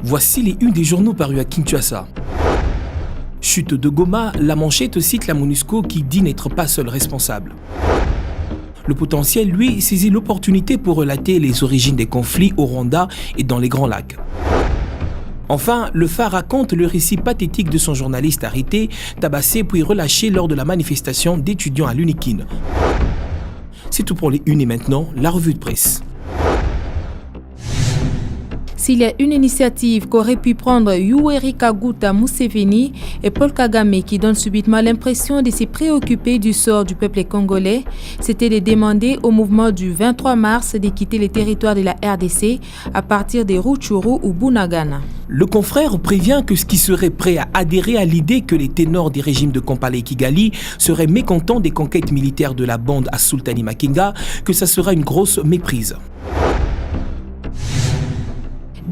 Voici les unes des journaux parus à Kinshasa. Chute de Goma, la manchette cite la MONUSCO qui dit n'être pas seul responsable. Le potentiel, lui, saisit l'opportunité pour relater les origines des conflits au Rwanda et dans les Grands Lacs. Enfin, le Phare raconte le récit pathétique de son journaliste arrêté, tabassé puis relâché lors de la manifestation d'étudiants à l'UNIKIN. C'est tout pour les unes et maintenant, la revue de presse. S'il y a une initiative qu'aurait pu prendre Yoweri Kaguta Museveni et Paul Kagame qui donne subitement l'impression de se préoccuper du sort du peuple congolais, c'était de demander au mouvement du 23 mars de quitter les territoires de la RDC à partir des Rutshuru ou Bunagana. Le confrère prévient que ce qui serait prêt à adhérer à l'idée que les ténors des régimes de Kampala et Kigali seraient mécontents des conquêtes militaires de la bande à Sultani Makenga, que ça sera une grosse méprise.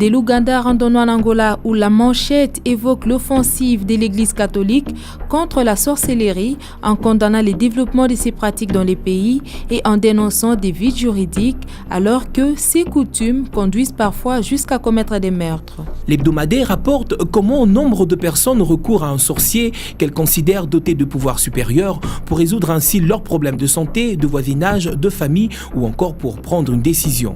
De l'Ouganda randonnons en Angola où la manchette évoque l'offensive de l'Église catholique contre la sorcellerie en condamnant le développement de ces pratiques dans les pays et en dénonçant des vides juridiques alors que ces coutumes conduisent parfois jusqu'à commettre des meurtres. L'hebdomadaire rapporte comment nombre de personnes recourent à un sorcier qu'elles considèrent doté de pouvoirs supérieurs pour résoudre ainsi leurs problèmes de santé, de voisinage, de famille ou encore pour prendre une décision.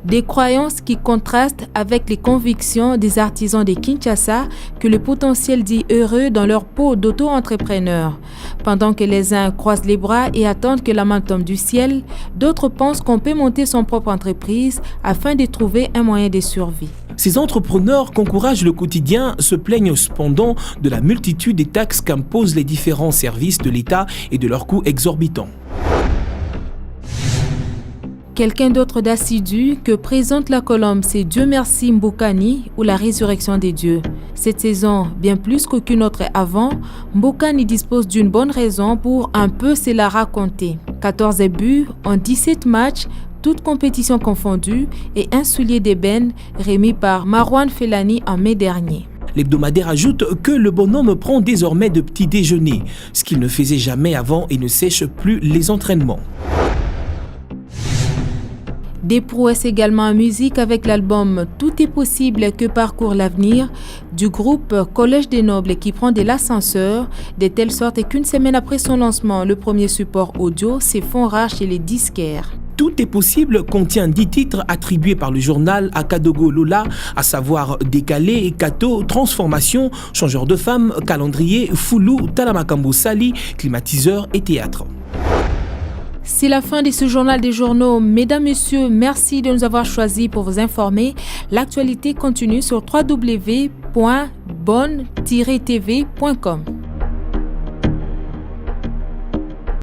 Des croyances qui contrastent avec les convictions des artisans de Kinshasa que le potentiel dit heureux dans leur peau d'auto-entrepreneurs. Pendant que les uns croisent les bras et attendent que la main tombe du ciel, d'autres pensent qu'on peut monter son propre entreprise afin de trouver un moyen de survie. Ces entrepreneurs qu'encourage le quotidien se plaignent cependant de la multitude des taxes qu'imposent les différents services de l'État et de leurs coûts exorbitants. Quelqu'un d'autre d'assidu que présente la colombe, c'est Dieu merci Mbokani ou la résurrection des dieux. Cette saison, bien plus qu'aucune autre avant, Mbokani dispose d'une bonne raison pour un peu se la raconter. 14 buts en 17 matchs, toutes compétitions confondues, et un soulier d'ébène remis par Marwan Felani en mai dernier. L'hebdomadaire ajoute que le bonhomme prend désormais de petits déjeuners, ce qu'il ne faisait jamais avant et ne sèche plus les entraînements. Des prouesses également en musique avec l'album Tout est possible que parcourt l'avenir du groupe Collège des Nobles qui prend de l'ascenseur de telle sorte qu'une semaine après son lancement, le premier support audio se font rare chez les disquaires. Tout est possible contient 10 titres attribués par le journal à Kadogo Lola, à savoir Décalé, Kato, Transformation, Changeur de femme, Calendrier, Foulou, Talamakambo Sali, Climatiseur et Théâtre. C'est la fin de ce journal des journaux. Mesdames, Messieurs, merci de nous avoir choisis pour vous informer. L'actualité continue sur www.bonne-tv.com.